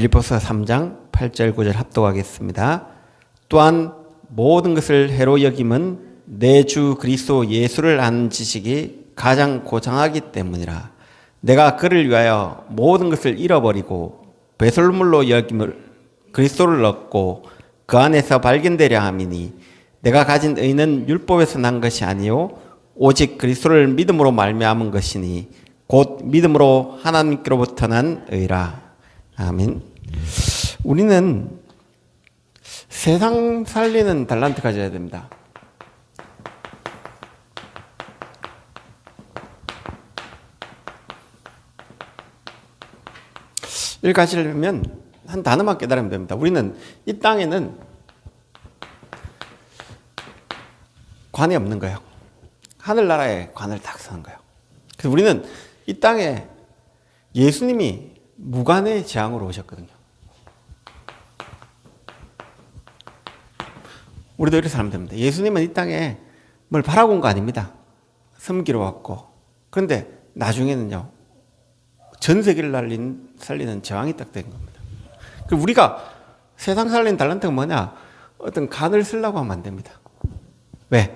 빌립보서 3장 8절 9절 합독하겠습니다. 또한 모든 것을 해로 여김은 내 주 그리스도 예수를 아는 지식이 가장 고상하기 때문이라. 내가 그를 위하여 모든 것을 잃어버리고 배설물로 여김을 그리스도를 얻고 그 안에서 발견되려 함이니 내가 가진 의는 율법에서 난 것이 아니요 오직 그리스도를 믿음으로 말미암은 것이니 곧 믿음으로 하나님께로부터 난 의라. 아멘. 우리는 세상 살리는 달란트 가져야 됩니다. 이걸 가지려면 한 단어만 깨달으면 됩니다. 우리는 이 땅에는 관이 없는 거예요. 하늘나라에 관을 딱 서는 거예요. 그래서 우리는 이 땅에 예수님이 무관의 재앙으로 오셨거든요. 우리도 이렇게 살면 됩니다. 예수님은 이 땅에 뭘 바라고 온 거 아닙니다. 섬기러 왔고. 그런데 나중에는요, 전 세계를 살리는 제왕이 딱 된 겁니다. 그리고 우리가 세상 살리는 달란트가 뭐냐? 어떤 간을 쓰려고 하면 안 됩니다. 왜?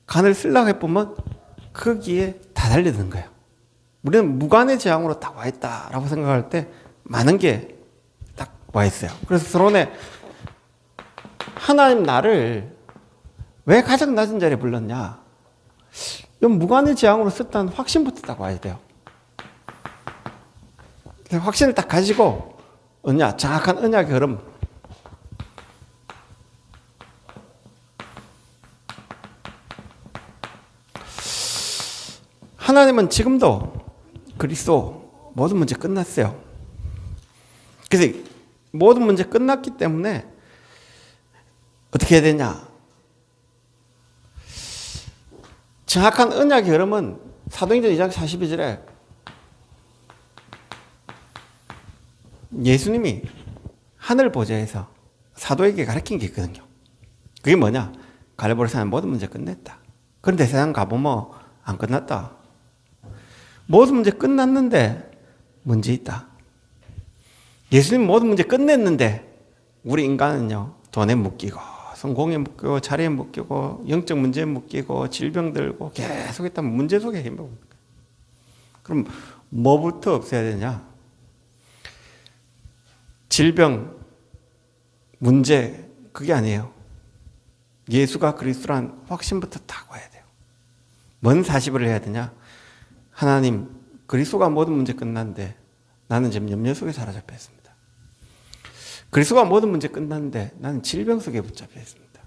간을 쓰려고 해보면 거기에 다 달려드는 거예요. 우리는 무관의 재앙으로 딱 와 있다라고 생각할 때 많은 게 딱 와 있어요. 그래서 서론에 하나님 나를 왜 가장 낮은 자리에 불렀냐? 이 무관의 재앙으로 썼다는 확신부터 딱 와야 돼요. 확신을 딱 가지고 정확한 언약의 흐름. 하나님은 지금도 그리스도 모든 문제 끝났어요. 그래서 모든 문제 끝났기 때문에 어떻게 해야 되냐? 정확한 언약의 흐름은 사도행전 2장 42절에 예수님이 하늘 보좌에서 사도에게 가르친 게 있거든요. 그게 뭐냐? 갈보리산의 모든 문제 끝냈다. 그런데 세상 가보면 안 끝났다. 모든 문제 끝났는데 문제 있다. 예수님 모든 문제 끝냈는데 우리 인간은요, 돈에 묶이고 성공에 묶이고 자리에 묶이고 영적 문제에 묶이고 질병 들고 계속 있다면 문제 속에 힘을. 그럼 뭐부터 없애야 되냐? 질병, 문제, 그게 아니에요. 예수가 그리스도란 확신부터 딱 와야 돼요. 뭔 사십을 해야 되냐? 하나님, 그리스도가 모든 문제 끝났는데 나는 지금 염려 속에 사로잡혀 있습니다. 그리스도가 모든 문제 끝났는데 나는 질병 속에 붙잡혀 있습니다.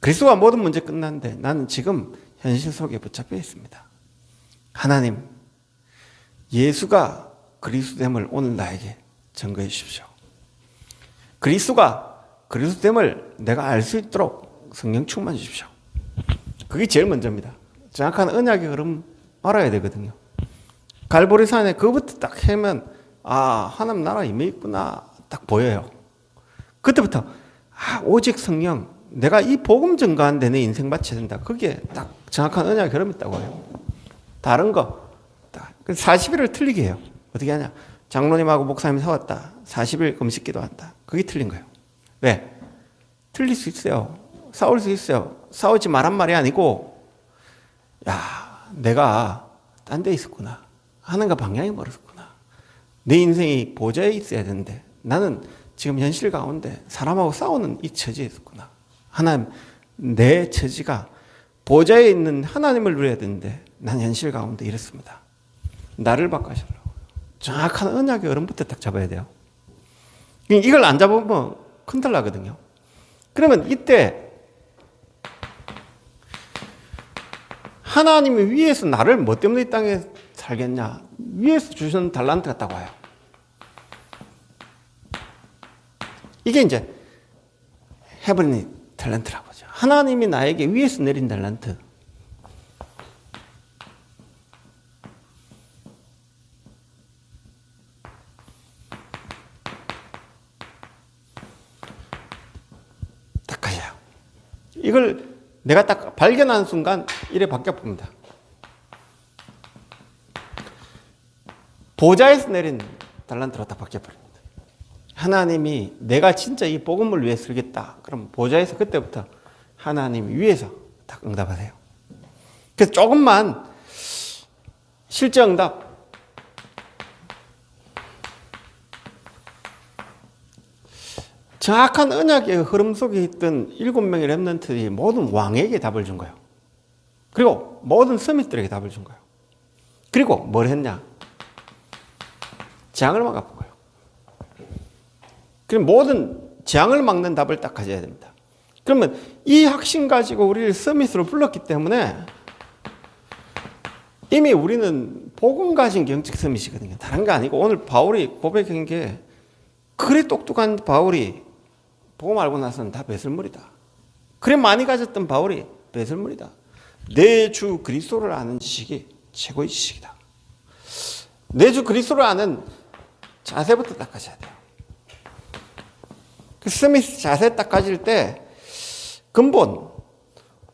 그리스도가 모든 문제 끝났는데 나는 지금 현실 속에 붙잡혀 있습니다. 하나님, 예수가 그리스도됨을 오늘 나에게 증거해 주십시오. 그리스도가 그리스도됨을 내가 알 수 있도록 성령 충만 주십시오. 그게 제일 먼저입니다. 정확한 언약의 흐름 알아야 되거든요. 갈보리산에 그것부터 딱 하면 하나님 나라 임해 있구나 딱 보여요. 그때부터 오직 성령, 내가 이 복음 증거하는데 내 인생 바쳐야 된다. 그게 딱 정확한 언약의 흐름이 있다고 해요. 다른 거 딱 40일을 틀리게 해요. 어떻게 하냐? 장로님하고 목사님이 싸웠다. 40일 금식 기도한다. 그게 틀린 거예요. 왜? 틀릴 수 있어요. 싸울 수 있어요. 싸우지 말란 말이 아니고 내가 딴 데 있었구나. 하는가 방향이 멀었구나. 내 인생이 보좌에 있어야 되는데 나는 지금 현실 가운데 사람하고 싸우는 이 처지에 있었구나. 하나님, 내 처지가 보좌에 있는 하나님을 누려야 되는데 난 현실 가운데 이랬습니다. 나를 바꿔주려고. 정확한 언약의 흐름부터 딱 잡아야 돼요. 이걸 안 잡으면 큰일 나거든요. 그러면 이때 하나님이 위에서 나를 뭐 때문에 이 땅에 살겠냐? 위에서 주신 달란트가 딱 와요. 이게 이제 헤븐리 탤런트라고 하죠. 하나님이 나에게 위에서 내린 달란트. 딱 가요. 이걸 내가 딱 발견하는 순간 이래 바뀌어 봅니다. 보좌에서 내린 달란트로 딱 바뀌어 버립니다. 하나님이 내가 진짜 이 복음을 위해 쓰겠다. 그럼 보좌에서 그때부터 하나님 위에서 딱 응답하세요. 그래서 조금만 실제 응답. 정확한 언약의 흐름 속에 있던 7명의 렘넌트들이 모든 왕에게 답을 준 거예요. 그리고 모든 서밋들에게 답을 준 거예요. 그리고 뭘 했냐? 재앙을 막아본 거예요. 그럼 모든 재앙을 막는 답을 딱 가져야 됩니다. 그러면 이 확신 가지고 우리를 서밋으로 불렀기 때문에 이미 우리는 복음 가진 경직 서밋이거든요. 다른 거 아니고 오늘 바울이 고백한 게 그래 똑똑한 바울이 복음 알고 나서는 다 배설물이다. 그래 많이 가졌던 바울이 배설물이다. 내 주 그리스도를 아는 지식이 최고의 지식이다. 내 주 그리스도를 아는 자세부터 딱 가져야 돼요. 그 스미스 자세 딱 가질 때 근본,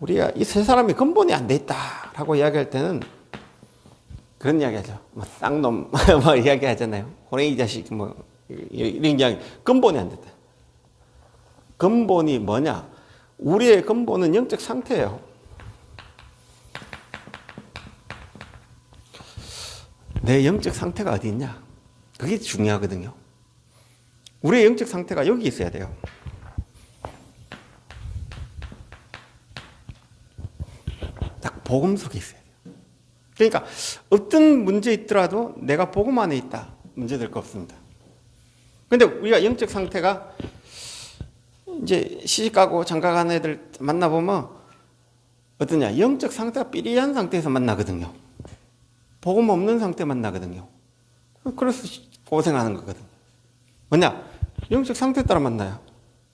우리가 이 세 사람이 근본이 안 돼 있다라고 이야기할 때는 그런 이야기 하죠. 뭐 쌍놈 뭐 이야기 하잖아요. 호랭이 자식 뭐 이런 이야기. 근본이 안 됐다. 근본이 뭐냐? 우리의 근본은 영적 상태예요. 내 영적 상태가 어디 있냐? 그게 중요하거든요. 우리의 영적 상태가 여기 있어야 돼요. 딱 복음 속에 있어야 돼요. 그러니까 어떤 문제 있더라도 내가 복음 안에 있다. 문제될 거 없습니다. 근데 우리가 영적 상태가 이제 시집가고 장가간 애들 만나보면 어떠냐? 영적 상태가 삐리한 상태에서 만나거든요. 복음 없는 상태 만나거든요. 그래서 고생하는 거거든요. 뭐냐? 영적 상태에 따라 만나요.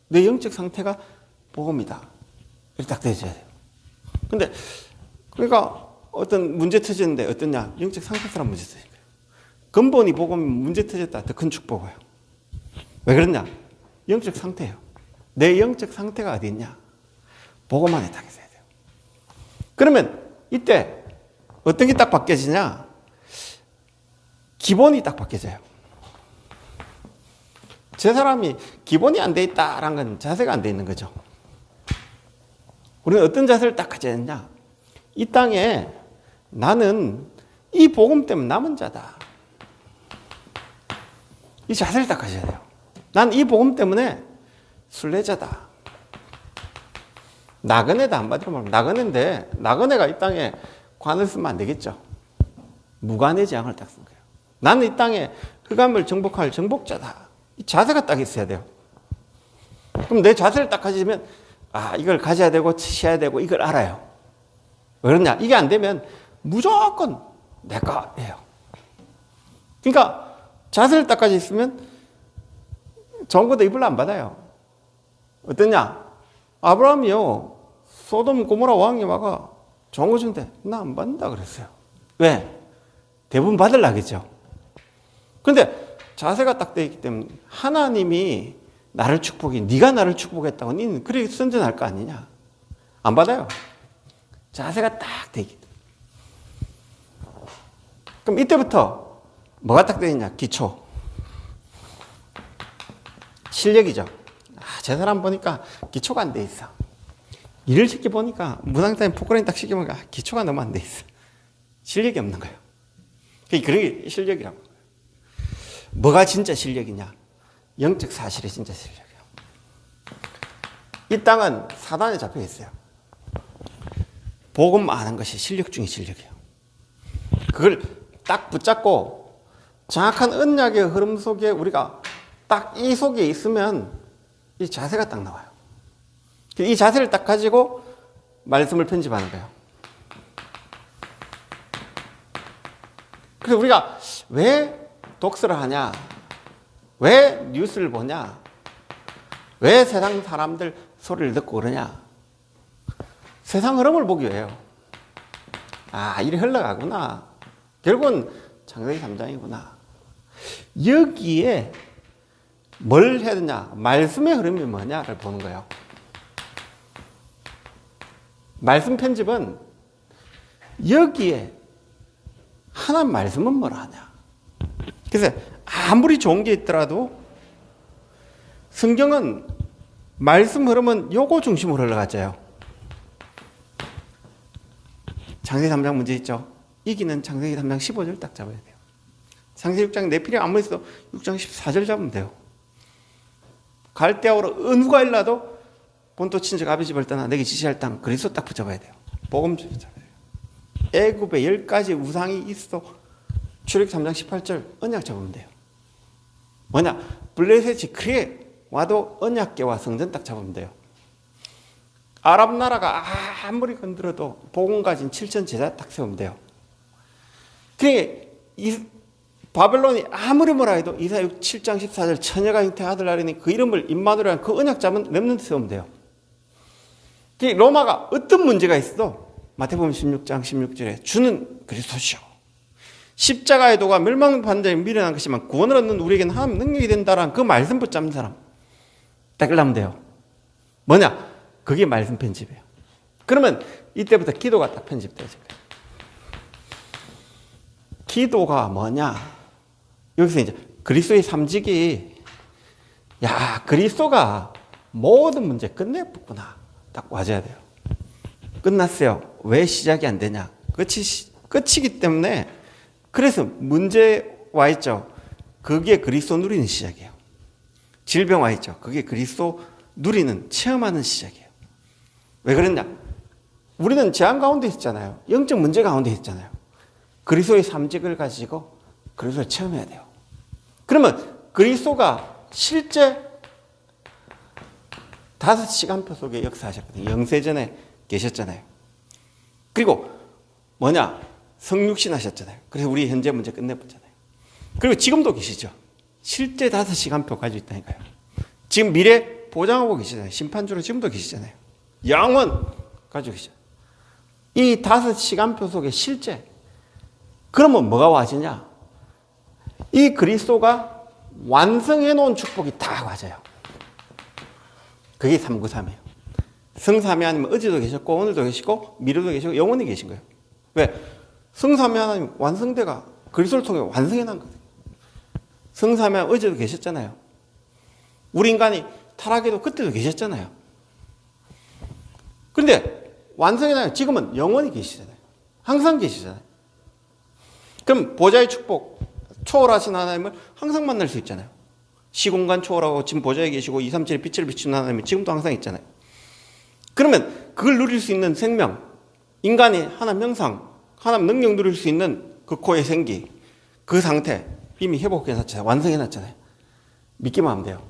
내 영적 상태가 복음이다. 이렇게 딱 되어져야 돼요. 근데 그러니까 어떤 문제 터지는데 어떠냐? 영적 상태 따라 문제 터지는 거예요. 근본이 복음이 문제 터졌다. 더 큰 축복이에요. 왜 그러냐? 영적 상태예요. 내 영적 상태가 어디 있냐? 복음 안에 딱 있어야 돼요. 그러면 이때 어떤 게 딱 바뀌어지냐? 기본이 딱 바뀌어져요. 제 사람이 기본이 안 돼 있다라는 건 자세가 안 돼 있는 거죠. 우리는 어떤 자세를 딱 가져야 했냐? 이 땅에 나는 이 복음 때문에 남은 자다. 이 자세를 딱 가져야 돼요. 난 이 복음 때문에 순례자다. 나그네다 한마디로 말하면 나그네인데 나그네가 이 땅에 관을 쓰면 안 되겠죠. 무관의 재앙을 딱 쓴 거예요. 나는 이 땅에 흑암을 정복할 정복자다. 이 자세가 딱 있어야 돼요. 그럼 내 자세를 딱 가지면 아 이걸 가져야 되고 치셔야 되고 이걸 알아요. 왜 그러냐? 이게 안 되면 무조건 내 거예요. 그러니까 자세를 딱 가지고 있으면 좋은 것도 입을 안 받아요. 어떠냐? 아브라함이요. 소돔 고모라 왕이 와가 좋은 거 준대. 나 안 받는다 그랬어요. 왜? 대부분 받으려겠죠. 근데 자세가 딱 돼 있기 때문에 하나님이 나를 축복해. 네가 나를 축복했다고 너는 그렇게 선전할 거 아니냐? 안 받아요. 자세가 딱 돼 있기 때문에. 그럼 이때부터 뭐가 딱 돼 있냐? 기초. 실력이죠. 제 사람 보니까 기초가 안 돼 있어. 일을 시켜보니까 무당장님 포크레인 딱 시켜보니까 기초가 너무 안 돼 있어. 실력이 없는 거예요. 그게 실력이라고. 뭐가 진짜 실력이냐? 영적 사실이 진짜 실력이에요. 이 땅은 사단에 잡혀 있어요. 복음 아는 것이 실력 중에 실력이에요. 그걸 딱 붙잡고 정확한 언약의 흐름 속에 우리가 딱 이 속에 있으면 이 자세가 딱 나와요. 이 자세를 딱 가지고 말씀을 편집하는 거예요. 그래서 우리가 왜 독서를 하냐? 왜 뉴스를 보냐? 왜 세상 사람들 소리를 듣고 그러냐? 세상 흐름을 보기 위해요. 아, 이리 흘러가구나. 결국은 창세기 3장이구나. 여기에 뭘 해야 되냐? 말씀의 흐름이 뭐냐를 보는 거예요. 말씀 편집은 여기에 하나님 말씀은 뭐라 하냐? 그래서 아무리 좋은 게 있더라도 성경은 말씀 흐름은 요거 중심으로 흘러가잖아요. 창세기 3장 문제 있죠. 이기는 창세기 3장 15절 딱 잡아야 돼요. 창세기 6장 내필이 아무리 있어도 6장 14절 잡으면 돼요. 갈대아우로 은후가 일나도 본토 친척 아비 집을 떠나 내게 지시할 땅 그리스도 딱 붙잡아야 돼요. 복음 잡아야 돼요. 애굽에 10가지 우상이 있어. 출애굽 3장 18절 언약 잡으면 돼요. 뭐냐? 블레셋이 그래 와도 언약궤와 성전 딱 잡으면 돼요. 아랍 나라가 아무리 건드려도 복음 가진 7천 제자 딱 세우면 돼요. 그게 바벨론이 아무리 뭐라 해도 이사야 7장 14절 처녀가 잉태 아들 낳으니 그 이름을 임마누엘이라는 그 언약 잡은 렘넌트 세우면 돼요. 로마가 어떤 문제가 있어도 마태복음 16장 16절에 주는 그리스도시오. 십자가의 도가 멸망받는 자에 미련한 것이지만 구원을 얻는 우리에게는 하나님 능력이 된다라는 그 말씀 붙잡는 사람 딱 일하면 돼요. 뭐냐? 그게 말씀 편집이에요. 그러면 이때부터 기도가 딱 편집되어질 거예요. 기도가 뭐냐? 여기서 이제 그리스도의 삼직이 야 그리스도가 모든 문제 끝내었구나 딱 와줘야 돼요. 끝났어요. 왜 시작이 안 되냐? 끝이기 때문에 그래서 문제 와 있죠. 그게 그리스도 누리는 시작이에요. 질병 와 있죠. 그게 그리스도 누리는 체험하는 시작이에요. 왜 그랬냐? 우리는 재앙 가운데 있잖아요. 영적 문제 가운데 있잖아요. 그리스도의 삼직을 가지고 그리스도를 체험해야 돼요. 그러면 그리스도가 실제 5시간표 속에 역사하셨거든요. 영세전에 계셨잖아요. 그리고 뭐냐? 성육신 하셨잖아요. 그래서 우리 현재 문제 끝내봤잖아요. 그리고 지금도 계시죠. 실제 5시간표 가지고 있다니까요. 지금 미래 보장하고 계시잖아요. 심판주로 지금도 계시잖아요. 영원 가지고 계시죠. 이 5시간표 속에 실제 그러면 뭐가 와지냐? 이 그리스도가 완성해 놓은 축복이 다 와져요. 그게 393이에요. 성삼위 하나님 어제도 계셨고 오늘도 계시고 미래도 계시고 영원히 계신 거예요. 왜? 성삼위 하나님 완성대가 그리스도를 통해 완성해 난 거예요. 성삼위 하나님 어제도 계셨잖아요. 우리 인간이 타락해도 그때도 계셨잖아요. 그런데 완성해 난 지금은 영원히 계시잖아요. 항상 계시잖아요. 그럼 보좌의 축복, 초월하신 하나님을 항상 만날 수 있잖아요. 시공간 초월하고 지금 보좌에 계시고 237의 빛을 비추는 하나님이 지금도 항상 있잖아요. 그러면 그걸 누릴 수 있는 생명, 인간이 하나님 형상, 하나님 능력 누릴 수 있는 그 코의 생기, 그 상태 이미 회복해놨잖아요. 완성해놨잖아요. 믿기만 하면 돼요.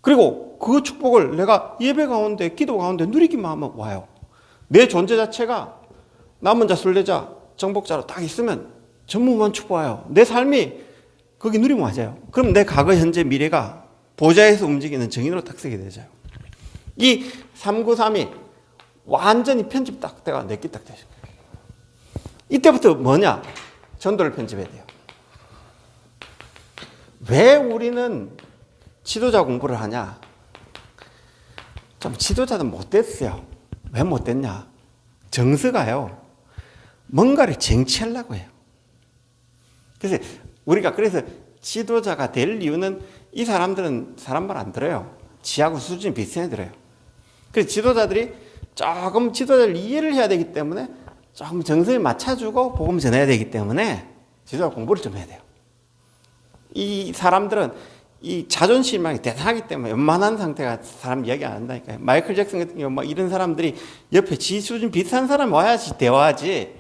그리고 그 축복을 내가 예배 가운데, 기도 가운데 누리기만 하면 와요. 내 존재 자체가 남은 자, 순례자, 정복자로 딱 있으면 전무만 축복와요. 내 삶이 거기 누리면 맞아요. 그럼 내 과거, 현재, 미래가 보좌에서 움직이는 정인으로 딱 서게 되죠. 이 393이 완전히 편집 딱 돼가 내게 딱 되죠. 이때부터 뭐냐? 전도를 편집해야 돼요. 왜 우리는 지도자 공부를 하냐? 좀 지도자는 못됐어요. 왜 못됐냐? 정서가요. 뭔가를 쟁취하려고 해요. 그래서 우리가 지도자가 될 이유는 이 사람들은 사람 말 안 들어요. 지하고 수준이 비슷해 들어요. 그래서 지도자들이 조금 지도자를 이해를 해야 되기 때문에 조금 정성에 맞춰주고 복음 전해야 되기 때문에 지도자 공부를 좀 해야 돼요. 이 사람들은 이 자존심이 대단하기 때문에 웬만한 상태가 사람 이야기 안 한다니까요. 마이클 잭슨 같은 경우 막 이런 사람들이 옆에 지 수준 비슷한 사람 와야지 대화하지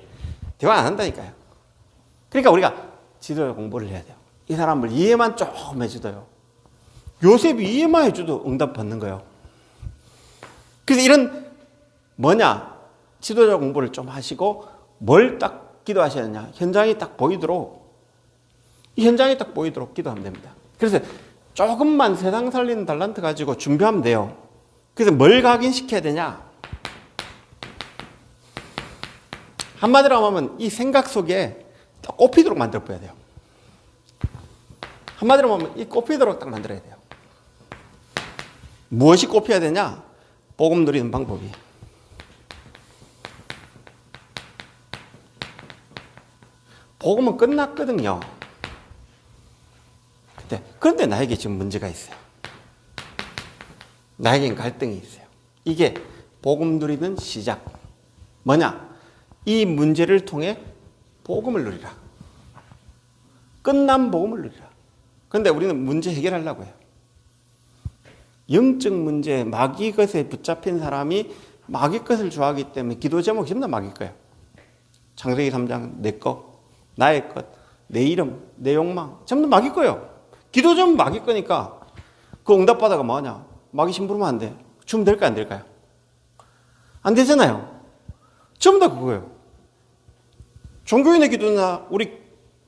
대화 안 한다니까요. 그러니까 우리가 지도자 공부를 해야 돼요. 이 사람을 이해만 조금 해주도요. 요셉이 이해만 해줘도 응답 받는 거예요. 그래서 이런 뭐냐? 지도자 공부를 좀 하시고 뭘 딱 기도하셔야 되냐? 현장이 딱 보이도록 이 현장이 딱 보이도록 기도하면 됩니다. 그래서 조금만 세상 살리는 달란트 가지고 준비하면 돼요. 그래서 뭘 각인시켜야 되냐? 한마디로 하면 이 생각 속에 딱 꼽히도록 만들어 봐야 돼요. 한마디로 하면 이 꼽히도록 딱 만들어야 돼요. 무엇이 꼽혀야 되냐? 복음 누리는 방법이. 복음은 끝났거든요. 그런데 나에게 지금 문제가 있어요. 나에겐 갈등이 있어요. 이게 복음 누리는 시작. 뭐냐? 이 문제를 통해 복음을 누리라. 끝난 복음을 누리라. 그런데 우리는 문제 해결하려고 해요. 영적 문제, 마귀 것에 붙잡힌 사람이 마귀 것을 좋아하기 때문에 기도 제목이 전부 다 마귀 거예요. 창세기 3장 내 것, 나의 것, 내 이름, 내 욕망 전부 다 마귀 거예요. 기도 제목 마귀 거니까 그 응답받아가 뭐하냐? 마귀 심부르면 안 돼. 주면 될까요? 안 될까요? 안 되잖아요. 전부 다 그거예요. 종교인의 기도나 우리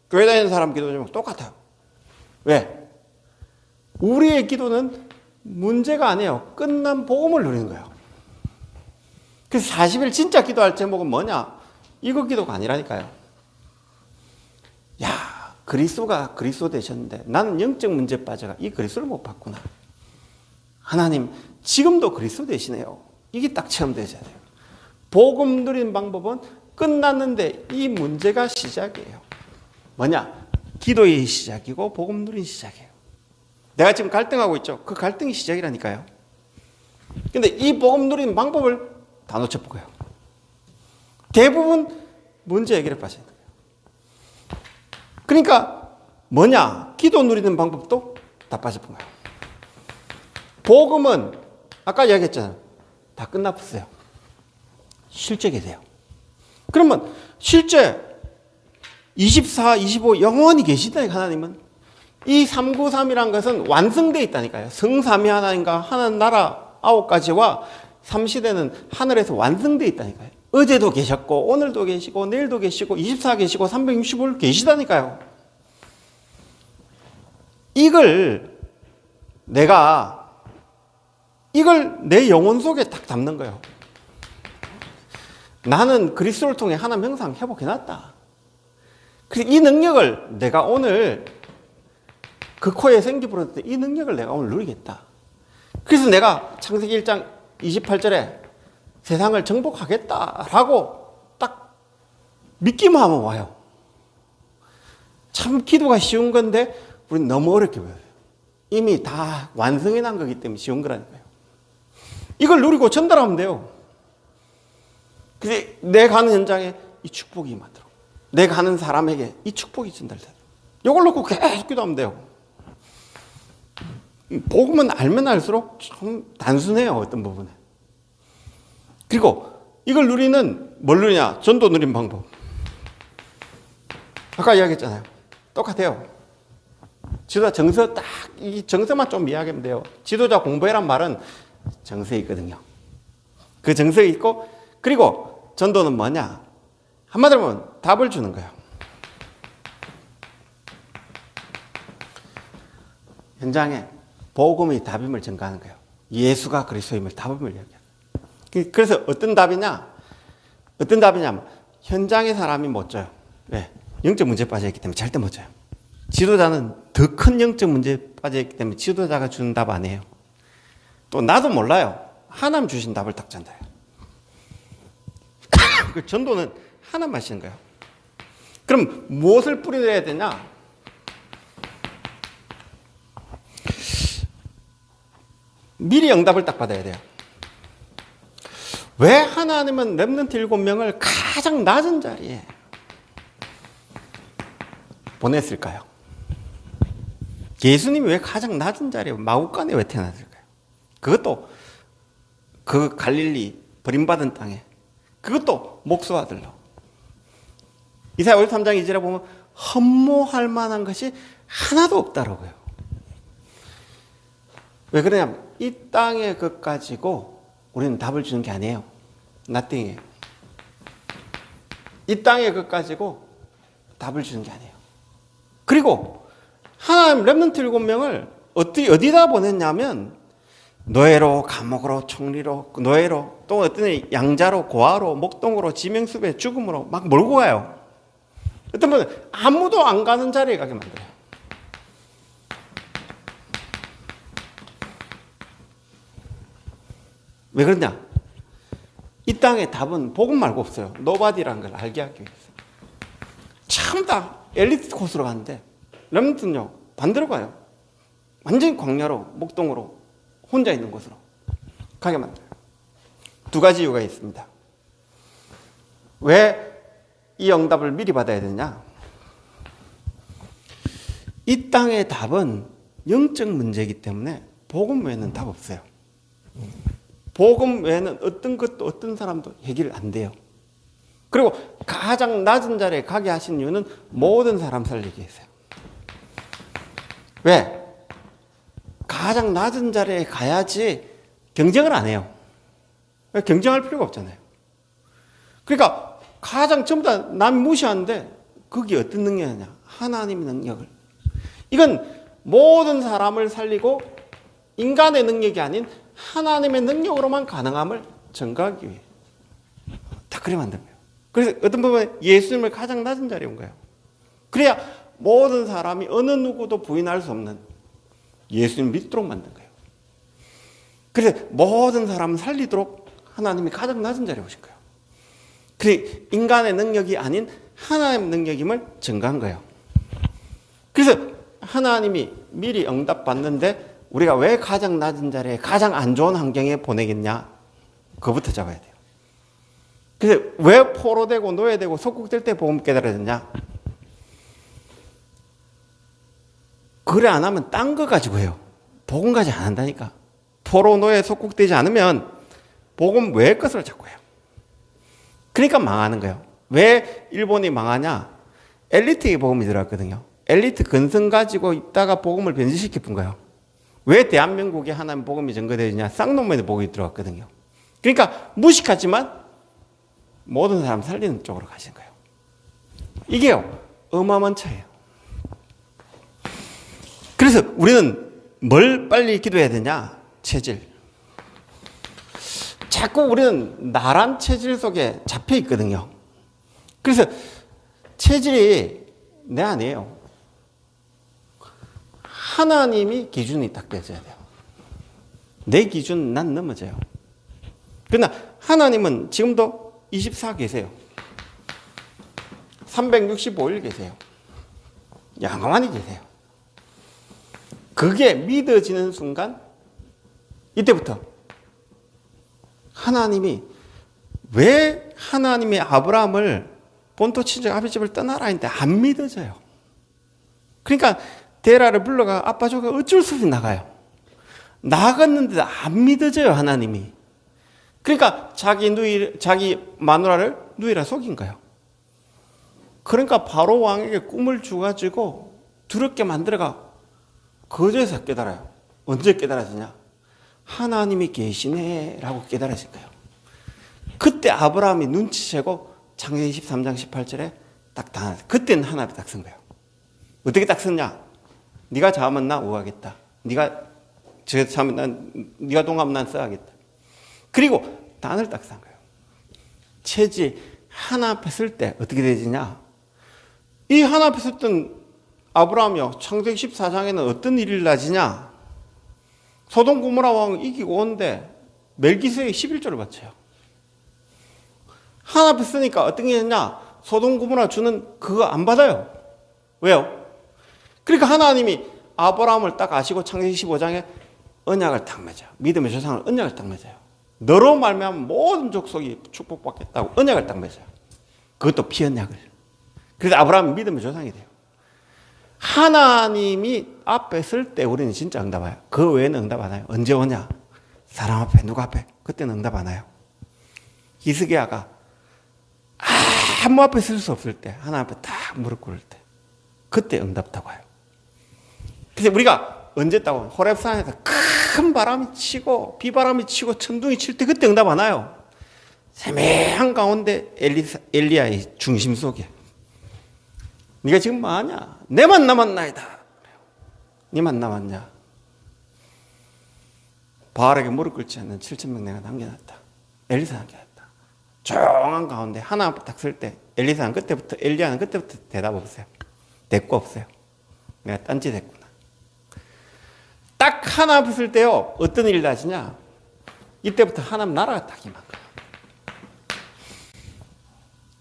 교회 다니는 사람 기도 제목 똑같아요. 왜? 우리의 기도는 문제가 아니에요. 끝난 복음을 누리는 거예요. 그래서 40일 진짜 기도할 제목은 뭐냐? 이거 기도가 아니라니까요. 야, 그리스도가 그리스도 되셨는데 나는 영적 문제에 빠져가 이 그리스도를 못 봤구나. 하나님 지금도 그리스도 되시네요. 이게 딱 체험되셔야 돼요. 복음 누리는 방법은 끝났는데 이 문제가 시작이에요. 뭐냐? 기도의 시작이고 복음 누리는 시작이에요. 내가 지금 갈등하고 있죠. 그 갈등이 시작이라니까요. 근데 이 복음 누리는 방법을 다 놓쳐보고요. 대부분 문제 해결에 빠지는 거예요. 그러니까 뭐냐? 기도 누리는 방법도 다 빠져본 거예요. 복음은 아까 이야기했잖아요. 다 끝났어요. 실제게 돼요. 그러면 실제 24, 25 영원히 계시다니까 하나님은. 이 393이란 것은 완성되어 있다니까요. 성삼위 하나님과 하나님 나라 9가지와 삼시대는 하늘에서 완성되어 있다니까요. 어제도 계셨고 오늘도 계시고 내일도 계시고 24 계시고 365일 계시다니까요. 이걸 내 영혼 속에 딱 담는 거예요. 나는 그리스도를 통해 하나님 형상 회복해놨다. 그래서 이 능력을 내가 오늘 그 코에 생기 불었을 때 이 능력을 내가 오늘 누리겠다. 그래서 내가 창세기 1장 28절에 세상을 정복하겠다라고 딱 믿기만 하면 와요. 참 기도가 쉬운 건데 우리는 너무 어렵게 보여요. 이미 다 완성해 난 거기 때문에 쉬운 거라니까요. 이걸 누리고 전달하면 돼요. 그래서 내 가는 현장에 이 축복이 임하도록, 내 가는 사람에게 이 축복이 전달되도록 이걸 놓고 계속 기도하면 돼요. 복음은 알면 알수록 좀 단순해요. 어떤 부분에. 그리고 이걸 누리는 뭘 누리냐? 전도 누린 방법. 아까 이야기했잖아요. 똑같아요. 지도자 정서 딱 이 정서만 좀 이야기하면 돼요. 지도자 공부해란 말은 정서에 있거든요. 그 정서에 있고, 그리고 전도는 뭐냐? 한마디로 하면 답을 주는 거예요. 현장에 복음의 답임을 전가하는 거예요. 예수가 그리스도임을 답임을 이야기해요. 그래서 어떤 답이냐? 어떤 답이냐면 현장의 사람이 못 져요. 왜? 영적 문제에 빠져있기 때문에 절대 못 져요. 지도자는 더 큰 영적 문제에 빠져있기 때문에 지도자가 주는 답 아니에요. 또 나도 몰라요. 하나님 주신 답을 딱 전달해요. 그 전도는 하나만 하시는 거예요. 그럼 무엇을 뿌려야 되냐? 미리 응답을 딱 받아야 돼요. 왜 하나님은 렘넌트 7명을 가장 낮은 자리에 보냈을까요? 예수님이 왜 가장 낮은 자리에 마구간에 왜 태어났을까요? 그것도 그 갈릴리 버림받은 땅에, 그것도 목수 아들로. 이사야 53장 2절에 보면 흠모할 만한 것이 하나도 없다라고요. 왜 그러냐면 이 땅의 것 가지고 우리는 답을 주는 게 아니에요. nothing이에요. 이 땅의 것 가지고 답을 주는 게 아니에요. 그리고 하나님 렘넌트 7명을 어디다 보냈냐면 노예로, 감옥으로, 총리로, 노예로, 또 어떤 양자로, 고아로, 목동으로, 지명수배, 죽음으로 막 몰고 가요. 어떤 분은 아무도 안 가는 자리에 가게 만들어요. 왜 그러냐? 이 땅의 답은 복음 말고 없어요. 노바디라는 걸 알게 하기 위해서. 참 다 엘리트 코스로 가는데 렘넌트는요 반대로 가요. 완전히 광야로, 목동으로, 혼자 있는 곳으로. 가게 만들어요. 두 가지 이유가 있습니다. 왜 이 응답을 미리 받아야 되냐? 이 땅의 답은 영적 문제이기 때문에 복음 외에는 답 없어요. 복음 외에는 어떤 것도 어떤 사람도 해결 안 돼요. 그리고 가장 낮은 자리에 가게 하신 이유는 모든 사람 살리기 위해서요. 왜? 가장 낮은 자리에 가야지 경쟁을 안 해요. 왜? 경쟁할 필요가 없잖아요. 그러니까 가장 전부 다 남 무시하는데 그게 어떤 능력이냐? 하나님의 능력을. 이건 모든 사람을 살리고 인간의 능력이 아닌 하나님의 능력으로만 가능함을 증거하기 위해 다 그래 만든 거예요. 그래서 어떤 부분에 예수님을 가장 낮은 자리에 온 거예요. 그래야 모든 사람이 어느 누구도 부인할 수 없는 예수님을 믿도록 만든 거예요. 그래서 모든 사람을 살리도록 하나님이 가장 낮은 자리에 오신 거예요. 그래서 인간의 능력이 아닌 하나님의 능력임을 증거한 거예요. 그래서 하나님이 미리 응답받는데 우리가 왜 가장 낮은 자리에 가장 안 좋은 환경에 보내겠냐? 그거부터 잡아야 돼요. 그래서 왜 포로되고 노예되고 속국될 때 복음 깨달아졌냐? 그래 안 하면 딴 거 가지고 해요. 복음 가지 안 한다니까. 포로 노예 속국되지 않으면 복음 외의 것을 자꾸 해요. 그러니까 망하는 거예요. 왜 일본이 망하냐? 엘리트의 복음이 들어왔거든요. 엘리트 근성 가지고 있다가 복음을 변질시켜 본 거예요. 왜 대한민국에 하나님 복음이 전거되느냐? 쌍놈의 복음이 들어왔거든요. 그러니까 무식하지만 모든 사람 살리는 쪽으로 가시는 거예요. 이게요, 어마어마한 차이예요. 그래서 우리는 뭘 빨리 기도해야 되냐? 체질. 자꾸 우리는 나란 체질 속에 잡혀 있거든요. 그래서 체질이 내 아니에요. 하나님이 기준이 딱 되어져야 돼요. 내 기준 난 넘어져요. 그러나 하나님은 지금도 24 계세요. 365일 계세요. 영원히 계세요. 그게 믿어지는 순간 이때부터 하나님이 왜 하나님이 아브라함을 본토 친척 아비 집을 떠나라 했는데 안 믿어져요. 그러니까 데라를 불러가 아빠 저가 어쩔 수 없이 나가요. 나갔는데도 안 믿어져요, 하나님이. 그러니까 자기 마누라를 누이라 속인 거예요. 그러니까 바로 왕에게 꿈을 주가지고 두렵게 만들어가 거저에서 깨달아요. 언제 깨달아지냐? 하나님이 계시네 라고 깨달아진 거예요. 그때 아브라함이 눈치채고 창세기 13장 18절에 딱 당하셨어요. 그때는 하나님이 딱 쓴 거예요. 어떻게 딱 썼냐? 네가 잡으면 나 우하겠다. 네가 잡으면 네가 동하면 난 써야겠다. 그리고 단을 딱 쓴 거예요. 체질 하나 앞에 쓸 때 어떻게 되지냐? 이 하나 앞에 썼던 아브라함이요. 창세기 14장에는 어떤 일이 일어나지냐? 소돔 고모라 왕 이기고 온데 멜기세덱 11조를 바쳐요. 하나 앞에 쓰니까 어떤 게 있냐? 소돔 고모라 주는 그거 안 받아요. 왜요? 그러니까 하나님이 아브라함을 딱 아시고 창세기 15장에 언약을 딱 맺어요. 믿음의 조상을 언약을 딱 맺어요. 너로 말미암아 모든 족속이 축복받겠다고 언약을 딱 맺어요. 그것도 피언약을. 그래서 아브라함이 믿음의 조상이 돼요. 하나님이 앞에 쓸 때 우리는 진짜 응답 와요. 그 외에는 응답 안 와요. 언제 오냐? 사람 앞에, 누가 앞에? 그때는 응답 안 와요. 히스기야가 아무 앞에 쓸 수 없을 때, 하나님 앞에 딱 무릎 꿇을 때, 그때 응답 딱 와요. 그래서 우리가 언제 따고 호렙산에서 큰 바람이 치고 비바람이 치고 천둥이 칠 때 그때 응답 안 와요. 세매한 가운데 엘리야의 중심 속에 네가 지금 뭐하냐? 내만 남았나이다. 네만 남았냐? 바알에게 무릎 꿇지 않는 7,000명 내가 남겨놨다. 엘리사 남겨놨다. 조용한 가운데 하나 앞에 딱 설 때 엘리사는 그때부터 엘리야는 그때부터 대답 없어요. 대꾸 없어요. 내가 딴짓 했구나. 딱 하나 앞에 설 때요. 어떤 일이 나지냐? 이때부터 하나님 나라가 딱 임한 거예요.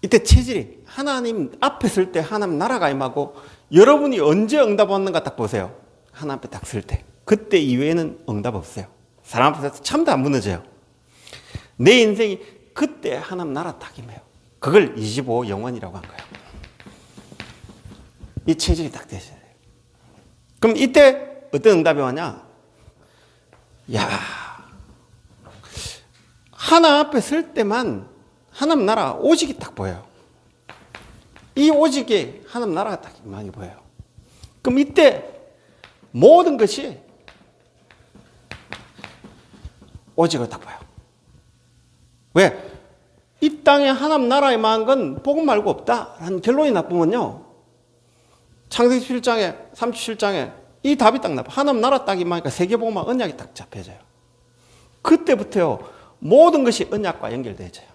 이때 체질이 하나님 앞에 설 때 하나님 나라가 임하고 여러분이 언제 응답 얻는가 딱 보세요. 하나님 앞에 딱 설 때. 그때 이외에는 응답 없어요. 사람 앞에서 참도 안 무너져요. 내 인생이 그때 하나님 나라 딱 임해요. 그걸 25 영원이라고 한 거예요. 이 체질이 딱 되셔야 돼요. 그럼 이때 어떤 응답이 오냐? 야, 하나님 앞에 설 때만 하나님 나라 오직이 딱 보여요. 이 오직에 하나님 나라가 딱 많이 보여요. 그럼 이때 모든 것이 오직을 딱 봐요. 왜? 이 땅에 하나님 나라에 망한 건 복음 말고 없다라는 결론이 나쁘면요. 창세기 7장에 37장에 이 답이 딱 나빠. 하나님 나라 딱 임하니까 세계복음화 언약이 딱 잡혀져요. 그때부터요. 모든 것이 언약과 연결되어져요.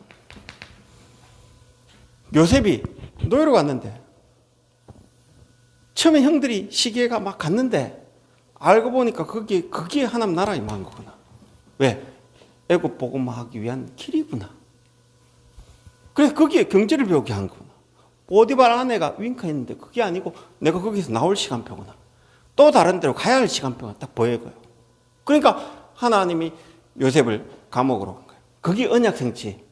요셉이 노예로 갔는데 처음에 형들이 시기가 막 갔는데 알고 보니까 그게 하나님 나라 임한 거구나. 왜? 애굽 복음화하기 위한 길이구나. 그래서 거기에 경제를 배우게 한 거구나. 보디발 아내가 윙크했는데 그게 아니고 내가 거기서 나올 시간표구나. 또 다른 데로 가야 할 시간표가 딱 보여요. 그러니까 하나님이 요셉을 감옥으로 간 거예요. 그게 언약 성취.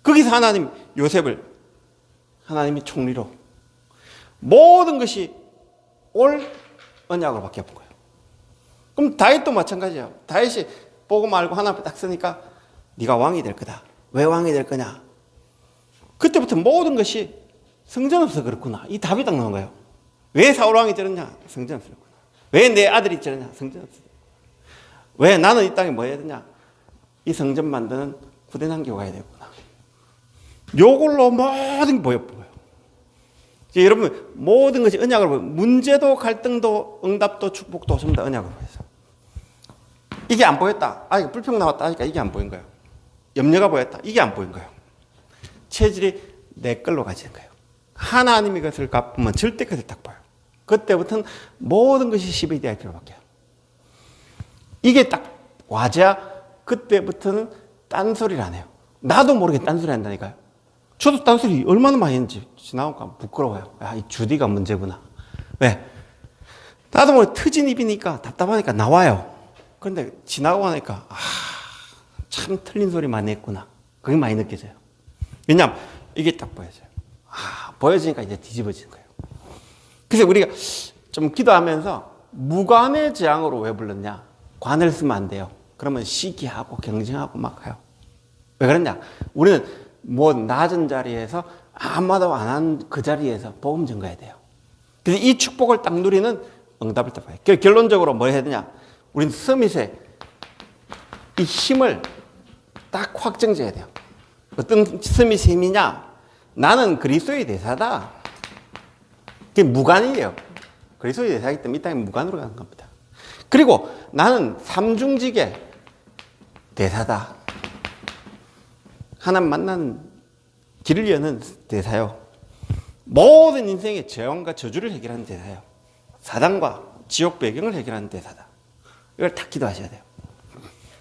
거기서 하나님 요셉을 하나님이 총리로 모든 것이 올 언약으로 바뀌어 본 거예요. 그럼 다윗도 마찬가지예요. 다윗이 보고 말고 하나 앞에 딱 서니까 네가 왕이 될 거다. 왜 왕이 될 거냐? 그때부터 모든 것이 성전 없어 그렇구나. 이 답이 딱 나온 거예요. 왜 사울 왕이 저러냐? 성전 없었구나. 왜 내 아들이 저러냐? 성전 없어. 왜 나는 이 땅에 뭐 해야 되냐? 이 성전 만드는 구대장교 가야 되겠구나. 요걸로 모든 게 보여요. 여러분 모든 것이 언약으로 보여요. 문제도 갈등도 응답도 축복도 전부 다 언약으로 보여서. 이게 안 보였다. 아, 이거 불평 나왔다 하니까 이게 안 보인 거예요. 염려가 보였다. 이게 안 보인 거예요. 체질이 내 걸로 가지는 거예요. 하나님이 그것을 갚으면 절대 그것을 딱 봐요. 그때부터는 모든 것이 CVDIP로 바뀌어요. 이게 딱 와자 그때부터는 딴소리를 안 해요. 나도 모르게 딴소리 한다니까요. 저도 딴소리 얼마나 많이 했는지 나오니까 부끄러워요. 야, 이 주디가 문제구나. 왜? 나도 모르게 트진 입이니까 답답하니까 나와요. 그런데 지나고 나니까 참 틀린 소리 많이 했구나. 그게 많이 느껴져요. 왜냐하면 이게 딱 보여져요. 보여지니까 이제 뒤집어지는 거예요. 그래서 우리가 좀 기도하면서 무관의 재앙으로 왜 불렀냐? 관을 쓰면 안 돼요. 그러면 시기하고 경쟁하고 막 해요. 왜 그러냐? 우리는 뭐 낮은 자리에서 아무도 안 한 그 자리에서 복음 전가해야 돼요. 그래서 이 축복을 딱 누리는 응답을 딱 봐요. 결론적으로 뭐 해야 되냐? 우리는 서밋에 이 힘을 딱 확정져야 돼요. 어떤 서밋의 힘이냐? 나는 그리스도의 대사다. 그게 무관이에요. 그리스도의 대사이기 때문에 이 땅에 무관으로 가는 겁니다. 그리고 나는 삼중직의 대사다. 하나님 만나는 길을 여는 대사요. 모든 인생의 재앙과 저주를 해결하는 대사요. 사단과 지옥 배경을 해결하는 대사다. 이걸 다 기도하셔야 돼요.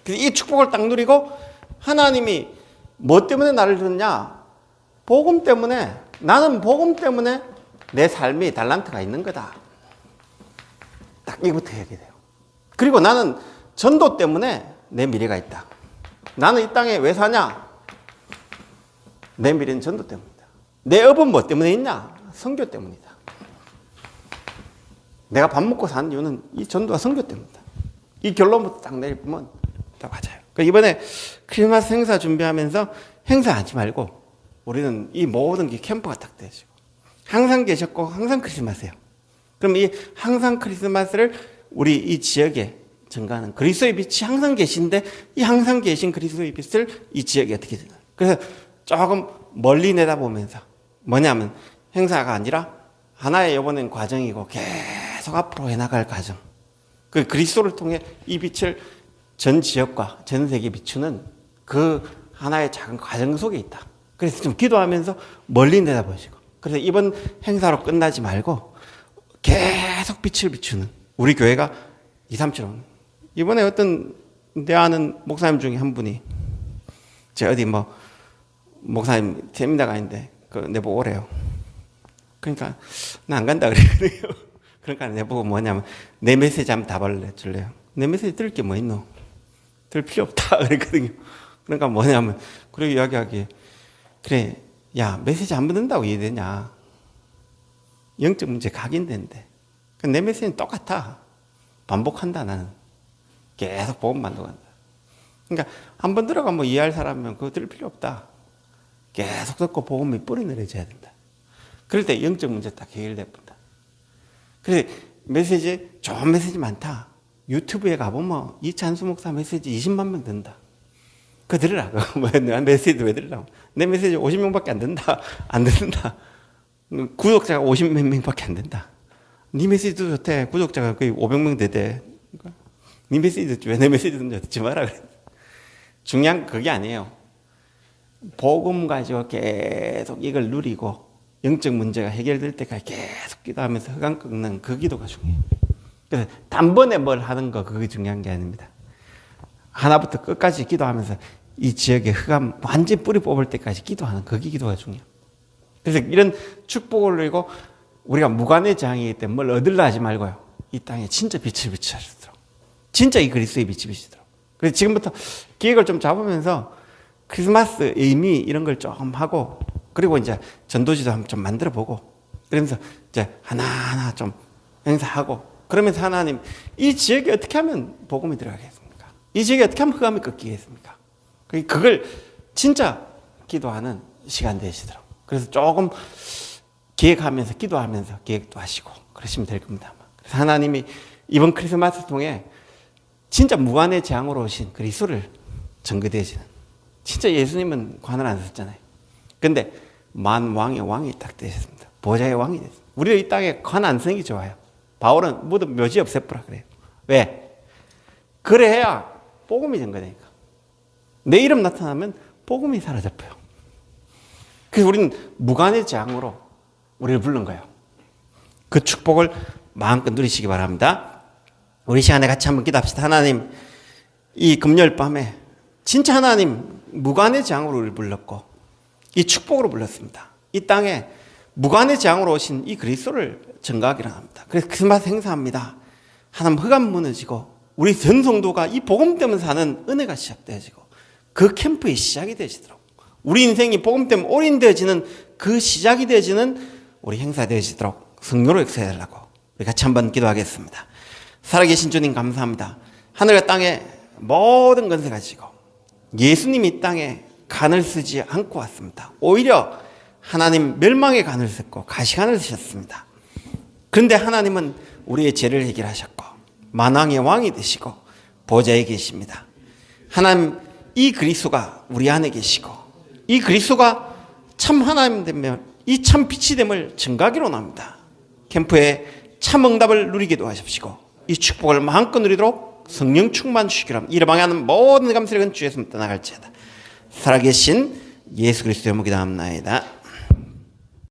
그래서 이 축복을 딱 누리고 하나님이 뭐 때문에 나를 주느냐? 복음 때문에. 나는 복음 때문에 내 삶이 달란트가 있는 거다. 딱 이거부터 해야 돼요. 그리고 나는 전도 때문에 내 미래가 있다. 나는 이 땅에 왜 사냐? 내 미래는 전도 때문이다. 내 업은 뭐 때문에 있냐? 선교 때문이다. 내가 밥 먹고 사는 이유는 이 전도와 선교 때문이다. 이 결론부터 딱 내리면 다 맞아요. 그러니까 이번에 크리스마스 행사 준비하면서 행사하지 말고 우리는 이 모든 게 캠프가 딱 되시고 항상 계셨고 항상 크리스마스예요. 그럼 이 항상 크리스마스를 우리 이 지역에 증가하는 그리스도의 빛이 항상 계신데 이 항상 계신 그리스도의 빛을 이 지역에 어떻게 되나? 그래서 조금 멀리 내다보면서 뭐냐면 행사가 아니라 하나의 이번엔 과정이고 계속 앞으로 해나갈 과정. 그 그리스도를 통해 이 빛을 전 지역과 전 세계에 비추는 그 하나의 작은 과정 속에 있다. 그래서 좀 기도하면서 멀리 내다보시고. 그래서 이번 행사로 끝나지 말고 계속 빛을 비추는 우리 교회가 2, 3처럼. 이번에 어떤 내 아는 목사님 중에 한 분이 제가 어디 뭐 목사님 세미나가 있는데 그 내보고 오래요. 그러니까 나 안 간다 그래요. 그러니까 내보고 뭐냐면 내 메시지 한번 답을 내줄래요. 내 메시지 들을 게 뭐 있노? 들 필요 없다 그랬거든요. 그러니까 뭐냐면, 그렇게 이야기하기에, 그래, 야, 메시지 안 받는다고 이해되냐? 영적 문제 각인된대. 내 메시지는 똑같아. 반복한다, 나는. 계속 복음 반복한다. 그러니까 한 번 들어가면 뭐 이해할 사람이면 그거 들을 필요 없다. 계속 듣고 복음이 뿌리 내려져야 된다. 그럴 때 영적 문제 딱 해결돼 본다. 그래, 메시지, 좋은 메시지 많다. 유튜브에 가보면 이찬수 목사 메시지 20만 명 듣는다. 그거 들으라. 내 메시지 왜 들으라고? 내 메시지 50명밖에 안 듣는다. 안 듣는다. 구독자가 50몇 명밖에 안 된다. 네 메시지도 좋대. 구독자가 거의 500명 되대. 네 메시지 듣지 왜 내 메시지 듣지 마라 그래. 중요한 그게 아니에요. 복음 가지고 계속 이걸 누리고 영적 문제가 해결될 때까지 계속 기도하면서 흑암 꺾는 그 기도가 중요해요. 그래서 단번에 뭘 하는 거 그게 중요한 게 아닙니다. 하나부터 끝까지 기도하면서 이 지역의 흑암 완전히 뿌리 뽑을 때까지 기도하는 그게 기도가 중요해요. 그래서 이런 축복을 누리고 우리가 무관의 재앙이기 때문에 뭘 얻으려 하지 말고요. 이 땅에 진짜 빛을 비추시도록. 진짜 이 그리스도의 빛이 비추도록. 그래서 지금부터 기획을 좀 잡으면서 크리스마스 의미 이런 걸 좀 하고 그리고 이제 전도지도 한번 좀 만들어 보고 그러면서 이제 하나하나 좀 행사하고 그러면서 하나님 이 지역에 어떻게 하면 복음이 들어가겠습니까? 이 지역에 어떻게 하면 흑암이 꺾이겠습니까? 그걸 진짜 기도하는 시간 되시도록. 그래서 조금 기획하면서 기도하면서 기획도 하시고 그러시면 될 겁니다. 그래서 하나님이 이번 크리스마스 통해 진짜 무한의 재앙으로 오신 그리스도를 전거되어지는 진짜 예수님은 관을 안 썼잖아요. 근데 만왕의 왕이 딱 되셨습니다. 보좌의 왕이 됐습니다. 우리도 이 땅에 관 안 쓰는 게 좋아요. 바울은 모두 묘지 없애버라 그래요. 왜? 그래야 복음이 전거되니까. 내 이름 나타나면 복음이 사라져버려. 그래서 우리는 무관의 재앙으로 우리를 부른 거예요. 그 축복을 마음껏 누리시기 바랍니다. 우리 시간에 같이 한번 기도합시다. 하나님, 이 금요일 밤에 진짜 하나님 무관의 재앙으로 우리를 불렀고 이 축복으로 불렀습니다. 이 땅에 무관의 재앙으로 오신 이 그리스도를 전가하기를 합니다. 그래서 크리스마스 행사합니다. 하나님 흑암 무너지고 우리 전 성도가 이 복음 때문에 사는 은혜가 시작되어지고 그 캠프의 시작이 되시도록 우리 인생이 복음 때문에 올인되어지는 그 시작이 되어지는 우리 행사 되어지도록 성령으로 역사해달라고 우리 같이 한번 기도하겠습니다. 살아계신 주님 감사합니다. 하늘과 땅에 모든 것을 가지고 예수님이 이 땅에 간을 쓰지 않고 왔습니다. 오히려 하나님 멸망의 간을 썼고 가시간을 쓰셨습니다. 그런데 하나님은 우리의 죄를 해결하셨고 만왕의 왕이 되시고 보좌에 계십니다. 하나님 이 그리스도가 우리 안에 계시고 이 그리스도가 참 하나님 되면 이 참 빛이 됨을 증가하기로 합니다. 캠프에 참 응답을 누리기도 하십시고 이 축복을 마음껏 누리도록 성령 충만 주시기로 합니다. 이를 방해하는 모든 감사를 주 예수님 떠나갈지어다. 살아계신 예수 그리스도의 이름으로 기도합나이다.